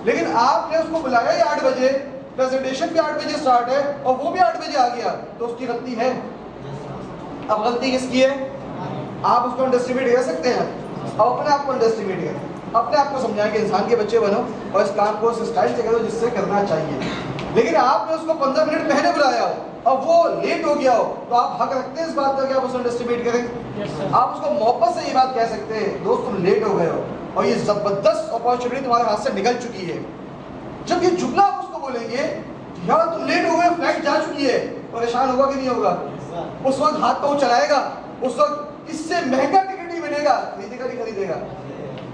लेकिन आपने उसको बुलाया ही 8 बजे, प्रेजेंटेशन भी 8 बजे स्टार्ट है और वो भी 8 बजे आ गया, तो उसकी गलती है। अब गलती किसकी है? आप उसको अंडरस्टिमेट कर सकते हैं? अब अपने आप को अंडरस्टिमेट करें, अपने आप को समझाएं कि इंसान के बच्चे बनो और इस काम को उस स्टाइल से करो जिससे करना चाहिए। लेकिन आपने उसको 15 मिनट पहले बुलाया हो और वो लेट हो गया हो, तो आप हक रखते हैं इस बात का कि आप उसको अंडरस्टिमेट करें? आप उसको मोहब्बत से ये बात कह सकते हैं, दोस्त तुम लेट हो गए हो और ये जबरदस्त अपॉर्चुनिटी तुम्हारे हाथ से निकल चुकी है। जब ये जुमला आप उसको बोलेंगे, यार तुम लेट हो गए, फ्लाइट जा चुकी है, परेशान होगा कि नहीं होगा? उस वक्त हाथ पाँव चलाएगा, उस वक्त इससे महंगा टिकट ही मिलेगा, खरीदेगा नहीं खरीदेगा?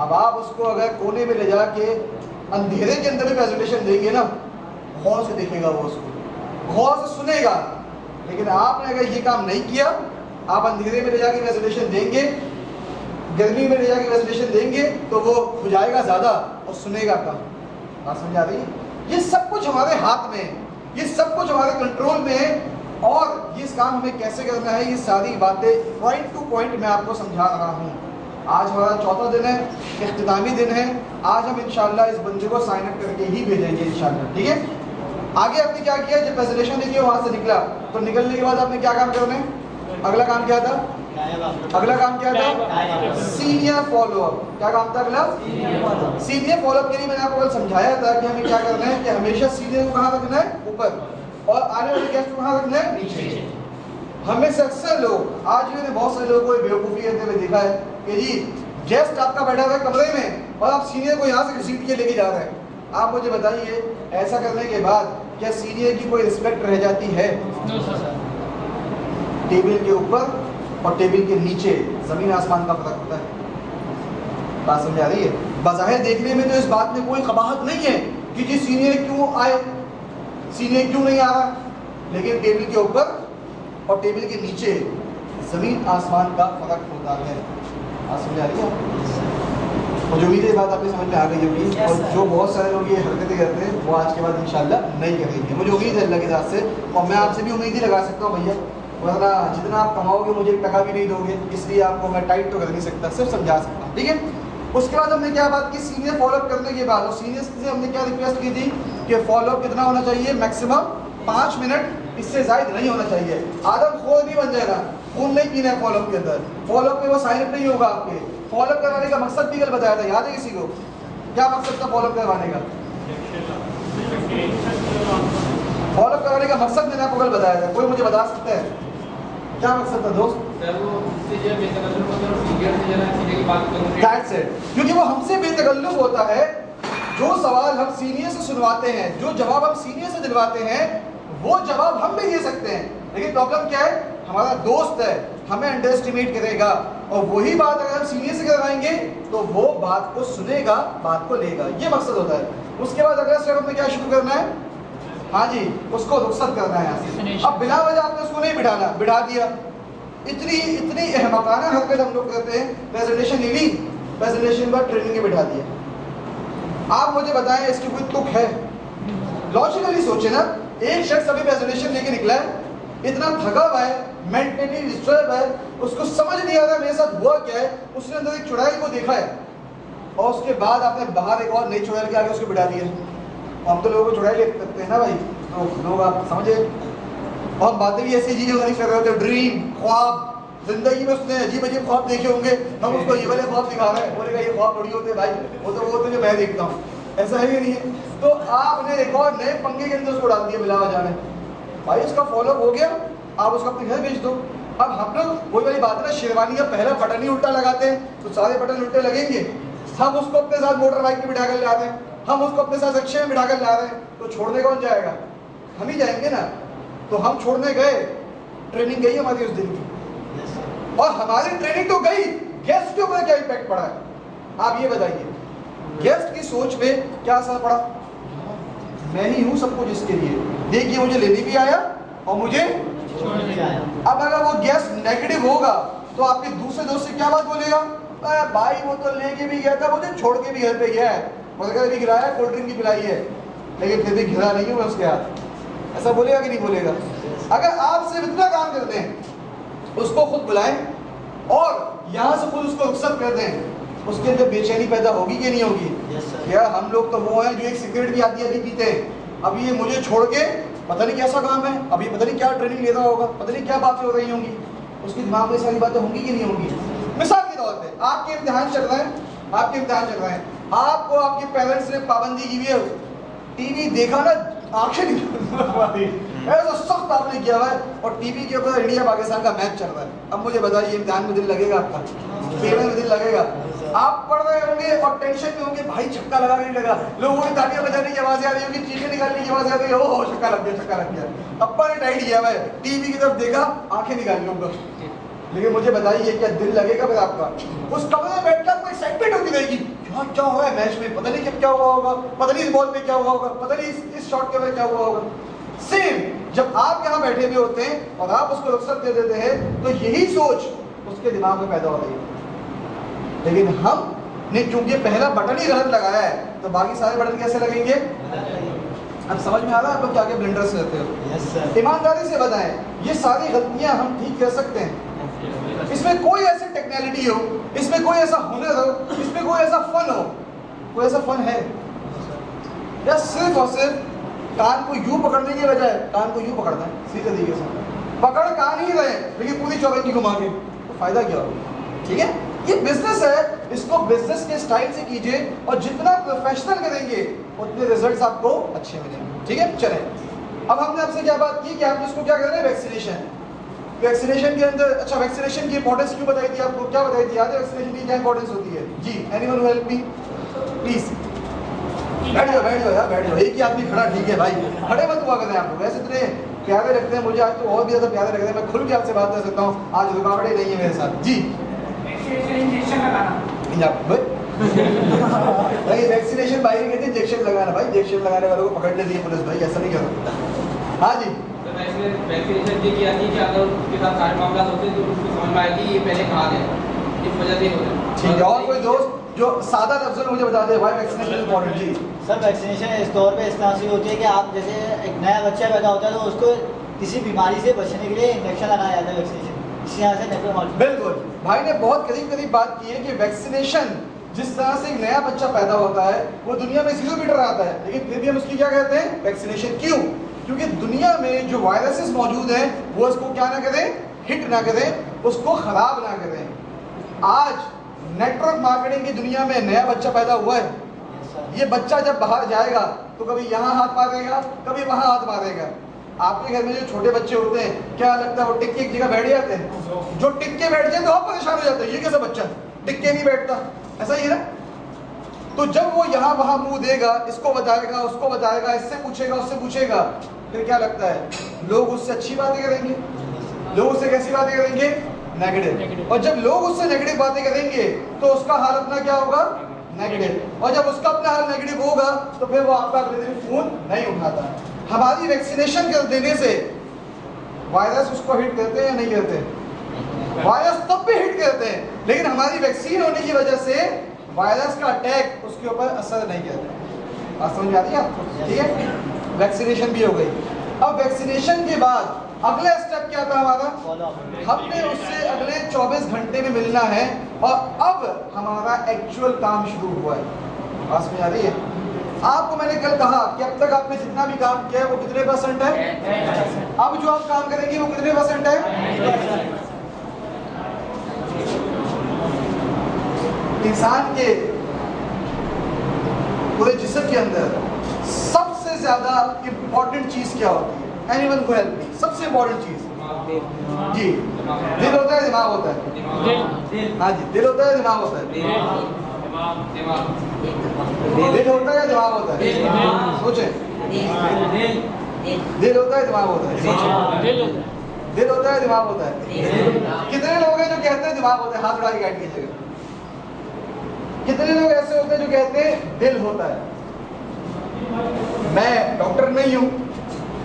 अब आप उसको अगर कोने में ले जाके अंधेरे के अंदर भी प्रेजेंटेशन देंगे ना, गौर से देखेगा वो, उसको गौर से सुनेगा। लेकिन आपने अगर ये काम नहीं किया, आप अंधेरे में ले जाके प्रेजेंटेशन देंगे, गर्मी में ले जाके प्रेजेंटेशन देंगे, तो वो खुजाएगा ज़्यादा और सुनेगा कम। बात समझ आ रही है? ये सब कुछ हमारे हाथ में है, ये सब कुछ हमारे कंट्रोल में है, और ये काम हमें कैसे करना है, ये सारी बातें पॉइंट टू पॉइंट मैं आपको समझा रहा हूँ। आज हमारा चौथा दिन है, इख्तितामी दिन है। आज हम इंशाल्लाह इस बंदे को साइन अप करके ही भेजेंगे इंशाल्लाह, ठीक है? आगे आपने क्या किया, जब प्रेजेंटेशन देखिए वहाँ से निकला, तो निकलने के बाद आपने क्या काम करना है? अगला काम क्या था? अगला काम क्या था? Senior follow up. क्या काम था अगला? सीनियर फॉलोअप के लिए मैंने आपको कल समझाया था कि हमें क्या करना है, कि हमेशा सीनियर को कहाँ रखना है? ऊपर, और आने वाले गेस्ट को कहाँ रखना है? नीचे। हमें से अक्सर लोग, आज भी मैंने बहुत सारे लोगों को बेवकूफ़ी करते हुए देखा है कि जी गेस्ट आपका बैठा हुआ है कमरे में और आप सीनियर को यहाँ से घसीट के लेके जा रहे हैं। आप मुझे बताइए, ऐसा करने के बाद क्या सीनियर की कोई रिस्पेक्ट रह जाती है? टेबल के ऊपर और टेबल के नीचे जमीन आसमान का फर्क होता है। बात समझ आ रही है? बज़ाहिर देखने में तो इस बात में कोई कबाहत नहीं है कि जी सीनियर क्यों आए, सीनियर क्यों नहीं आ रहा, लेकिन टेबल के ऊपर और टेबल के नीचे जमीन आसमान का फर्क होता है। बात समझ आ रही है? मुझे उम्मीद है बात आपकी समझ में आ गई होगी, और जो बहुत सारे लोग ये हरकतें करते हैं वो आज के बाद इंशाल्लाह नहीं करेंगे, मुझे उम्मीद है अल्लाह के साथ से। और मैं आपसे भी उम्मीद ही लगा सकता हूँ भैया, वरना जितना आप कमाओगे मुझे 1 टका भी नहीं दोगे, इसलिए आपको मैं टाइट तो कर नहीं सकता, सिर्फ समझा सकता हूँ, ठीक है? उसके बाद हमने क्या बात की, सीनियर फॉलोअप करने के बाद, और सीनियर्स से हमने क्या रिक्वेस्ट की थी कि फॉलोअप कितना होना चाहिए? मैक्सिमम 5 मिनट, इससे ज़्यादा नहीं होना चाहिए। आदम खोर नहीं बन जाएगा, खून नहीं पीना है फॉलोअप के अंदर, फॉलोअप में वो साइन नहीं होगा आपके। फॉलोअप करवाने का मकसद भी कल बताया था, याद है किसी को? क्या मकसद था फॉलोअप करवाने का? फॉलोअप करवाने का मकसद मैंने आपको कल बताया था, कोई मुझे बता सकता है क्या मकसद था दोस्त? That's it. क्योंकि वो हमसे बेतकल्लुफ होता है, जो सवाल हम सीनियर से सुनवाते हैं, जो जवाब हम सीनियर से दिलवाते हैं, वो जवाब हम भी दे सकते हैं, लेकिन प्रॉब्लम क्या है? हमारा दोस्त है, हमें अंडर एस्टिमेट करेगा, और वही बात अगर हम सीनियर से करवाएंगे तो वो बात को सुनेगा, बात को लेगा, ये मकसद होता है। उसके बाद अगला स्टेप हमें क्या शुरू करना है? हाँ जी, उसको रुखसत करना है यहाँ से। अब बिना वजह आपने उसको नहीं बिठाना, बिठा दिया। इतनी अहमकाना हरकत हम लोग करते हैं, प्रेजेंटेशन ही नहीं, प्रेजेंटेशन पर ट्रेनिंग में बिठा दिया। आप मुझे बताएं इसकी कोई तुक है? लॉजिकली सोचे ना, एक शख्स अभी प्रेजेंटेशन लेके निकला है, इतना थका हुआ है, मेंटली डिस्टर्ब है, उसको समझ नहीं आ रहा मेरे साथ हुआ क्या है, उसने अंदर एक चुड़ैल को देखा है, और उसके बाद आपने बाहर एक और नई चुड़ैल के आगे उसको बिठा दिया। हम तो लोगों को चुड़ैल करते हैं ना भाई, तो लोग आप समझे, और हम बातें भी ऐसी चीज़ें नहीं कर रहे होते, ड्रीम, ख्वाब, जिंदगी में उसने अजीब अजीब ख्वाब देखे होंगे, हम उसको ये वाले ख्वाब दिखा रहे हैं, बोलेगा ये ख्वाब थोड़ी होते भाई, वो तो जो मैं देखता हूँ, ऐसा है कि नहीं है? तो आपने एक और नए पंगे के अंदर उसको डाल दिया बिला वजह में। भाई उसका फॉलोअप हो गया, आप उसको अपने घर भेज दो। अब हम लोग वही वाली बात है ना, शेरवानी का पहला बटन ही उल्टा लगाते हैं तो सारे बटन उल्टे लगेंगे। हम उसको अपने साथ मोटर बाइक में बिठा कर ला रहे हैं, हम उसको अपने साथ रिक्शे में बिठा कर ला रहे हैं, तो छोड़ने कौन जाएगा? हम ही जाएंगे ना। तो हम छोड़ने गए, ट्रेनिंग गई हमारी उस दिन की, और हमारी ट्रेनिंग तो गई, गेस्ट के ऊपर क्या इम्पैक्ट पड़ा है आप ये बताइए? गेस्ट की सोच पे क्या असर पड़ा? मैं ही हूँ सब कुछ इसके लिए, देखिए मुझे लेने भी आया और मुझे छोड़ने भी आया। अब अगर वो गेस्ट नेगेटिव होगा तो आपके दूसरे दोस्त से क्या बात बोलेगा? भाई वो तो लेके भी गया था, मुझे छोड़ के भी घर पे गया है, बर्गर भी गिराया, कोल्ड ड्रिंक भी पिलाई है, लेकिन फिर भी घिरा नहीं हूँ मैं उसके हाथ। ऐसा बोलेगा कि नहीं बोलेगा? अगर आप सिर्फ इतना काम करते हैं, उसको खुद बुलाएं और यहाँ से खुद उसको रुखसत कर दें, उसके अंदर बेचैनी पैदा होगी कि नहीं होगी? क्या हम लोग तो वो हैं जो एक सिगरेट भी आधी आधी पीते हैं, अब ये मुझे छोड़ के पता नहीं कैसा काम है, अभी पता नहीं क्या ट्रेनिंग ले रहा होगा, पता नहीं क्या बातें हो रही होंगी, उसके दिमाग में सारी बातें होंगी कि नहीं होंगी। मिसाल के तौर पे आपके इम्तिहान चल रहे हैं, आपके इम्तिहान चल रहे हैं, आपको आपके पेरेंट्स ने पाबंदी की हुई है, टीवी देखा ना आंखें नहीं ऐसा सख्त आपने किया हुआ है, और टीवी के ऊपर इंडिया पाकिस्तान का मैच चल रहा है। अब मुझे बताइए इम्तिहान में दिल लगेगा आपका? पेपर में दिल लगेगा? आप पढ़ रहे होंगे और टेंशन में होंगे, भाई छक्का लगा नहीं लगा, लोगों की तालियां बजाने की आवाज आ रही होगी, चीखें निकालने की आवाज आ रही है, ओह छक्का लग गया, छक्का लग गया। अप्पा ने टाइट किया हुआ है, टीवी की तरफ देखा, आंखें निकाल लूंगा। लेकिन मुझे बताइए क्या दिल लगेगा फिर आपका? उस कमरे में बैठकर कोई एक्साइटमेंट होती रहेगी, क्या हुआ है मैच में, पता नहीं कब क्या हुआ होगा, पता नहीं इस बॉल पे क्या हुआ होगा, पता नहीं इस शॉट के बाद क्या हुआ होगा। सेम जब आप यहाँ बैठे हुए होते हैं और आप उसको रुखसत दे देते हैं, तो यही सोच उसके दिमाग में पैदा हो रही है। लेकिन हमने क्योंकि पहला बटन ही गलत लगाया है, तो बाकी सारे बटन कैसे लगेंगे? अब समझ में आ रहा है आप लोग क्या क्या ब्लेंडर से रहते हो? ईमानदारी से बताएं, ये सारी गलतियां हम ठीक कर सकते हैं? इसमें कोई ऐसी टेक्नोलॉजी हो, इसमें कोई ऐसा हुनर हो, इसमें कोई ऐसा फन हो? कोई ऐसा फन है? या सिर्फ और सिर्फ कान को यूं पकड़ने के बजाय कान को यूं पकड़ना है सीधे तरीके से, पकड़ कान ही रहे लेकिन पूरी चौबंदी घुमा के, तो फायदा क्या होगा? ठीक है, ये बिजनेस है, इसको बिजनेस के स्टाइल से कीजिए और जितना प्रोफेशनल करेंगे उतने रिजल्ट्स आपको अच्छे मिलेंगे। ठीक है, चलें अब हमने आपसे क्या बात की कि आप इसको क्या कर रहे हैं, वैक्सीनेशन। वैक्सीनेशन के अंदर, अच्छा वैक्सीनेशन की इंपॉर्टेंस क्यों बताई थी आपको, क्या बताई थी? याद है वैक्सीनेशन की क्या इंपॉर्टेंस होती है? जी, anyone who help me please? बैठ जाओ यार, बैठ जाओ। एक ही आदमी खड़ा, ठीक है भाई, खड़े मत हुआ करें आप लोग, वैसे इतने प्यारे लगते हैं मुझे, आज तो और भी ज़्यादा प्यारे लगते हैं, मैं खुल के आपसे बात कर सकता हूँ, आज रुकावटें नहीं है मेरे साथ। जी भाई वैक्सीनेशन बाहर कहते हैं इंजेक्शन लगाना, भाई इंजेक्शन लगाने वालों को पकड़ लेती है पुलिस, भाई ऐसा नहीं करो। हाँ जी, वैक्सीनेशन की किया थी कि अगर उसके साथ सारे मामला होते तो उसको समझ में आएगी ये पहले कहा गया, इस वजह से हो रहा है। ठीक है, और कोई दोस्त जो सादा लफ्ज़ में मुझे बता दे व्हाई वैक्सीनेशन इंपॉर्टेंट? जी सर, वैक्सीनेशन इस तौर पे इस तरह से होती है कि आप जैसे एक नया बच्चा पैदा होता है तो उसको किसी बीमारी से बचने के लिए इंजेक्शन लगाया जाता है, वैक्सीनेशन इसी तरह से नेफ्रोलॉजी। बिल्कुल, भाई ने बहुत करीब बात की है कि वैक्सीनेशन जिस तरह से एक नया बच्चा पैदा होता है वो दुनिया में 0 मीटर आता है, लेकिन फिर भी हम उसकी क्या कहते हैं, वैक्सीनेशन। क्यों? क्योंकि दुनिया में जो वायरसेस मौजूद हैं वो उसको क्या ना करें, हिट ना करें, उसको खराब ना करें। आज नेटवर्क मार्केटिंग की दुनिया में नया बच्चा पैदा हुआ है, ये बच्चा जब बाहर जाएगा तो कभी यहाँ हाथ मारेगा, कभी वहाँ हाथ मारेगा। आपके घर में जो छोटे बच्चे होते हैं, क्या लगता है वो टिक के एक जगह बैठ जाते हैं? जो टिक के बैठ जाए तो आप परेशान हो जाते हैं, ये कैसा बच्चा टिक के नहीं बैठता, ऐसा ही है ना? तो जब वो यहाँ वहाँ मुंह देगा, इसको बताएगा, उसको बताएगा, इससे पूछेगा, उससे पूछेगा, फिर क्या लगता है लोग उससे अच्छी बातें करेंगे, लोग उससे कैसी बातें करेंगे, नेगेटिव। और जब लोग उससे नेगेटिव बातें करेंगे तो उसका हाल अपना क्या होगा, नेगेटिव। और जब उसका अपना हाल नेगेटिव होगा तो फिर वो आपका अगले दिन फोन नहीं उठाता। हमारी वैक्सीनेशन कर देने से वायरस उसको हिट करते हैं या नहीं करते? वायरस तब भी हिट करते हैं, लेकिन हमारी वैक्सीन होने की वजह से वायरस का अटैक उसके ऊपर असर नहीं करता। बात समझ में आ रही है आपको? ठीक है, वैक्सीनेशन भी हो गई। अब वैक्सीनेशन के बाद अगला स्टेप क्या था हमारा, हमने उससे अगले 24 घंटे में मिलना है, और अब हमारा एक्चुअल काम शुरू हुआ है। बात समझ आ रही है? आपको मैंने कल कहा कि अब तक आपने जितना भी काम किया है वो कितने % है, अब जो आप काम करेंगे वो कितने % है? इंसान के पूरे जिस्म के अंदर सबसे ज्यादा इंपॉर्टेंट चीज क्या होती है? एनीवन को हेल्प मी, सबसे इंपॉर्टेंट चीज जी, दिल होता है, दिमाग होता है? हाँ जी, दिल होता है, दिमाग होता है? दिल होता है या दिमाग होता है? सोचे, दिल होता है, दिमाग होता है? दिल होता है, दिमाग होता है? कितने लोग हैं जो कहते हैं दिमाग होता है? हाथ उठा के गाइड कीजिएगा। कितने लोग ऐसे होते हैं जो कहते हैं दिल होता है? मैं डॉक्टर नहीं हूं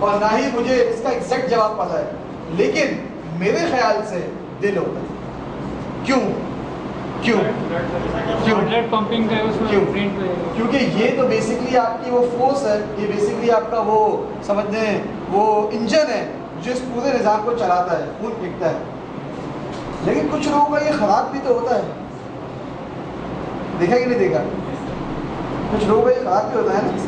और ना ही मुझे इसका एग्जैक्ट जवाब पता है, लेकिन मेरे ख्याल से दिल होता है। क्यों? क्यों? क्यों? ब्लड पंपिंग का है उसमें, क्यों? ब्रेन पे। क्योंकि ये तो बेसिकली आपकी वो फोर्स है, ये बेसिकली आपका वो समझते हैं वो इंजन है जो इस पूरे निज़ाम को चलाता है, खून फेंकता है। लेकिन कुछ लोगों का ये खराब भी तो होता है। देखा कि नहीं देखा? कुछ लोगों का ये ख़राब भी होता है ना।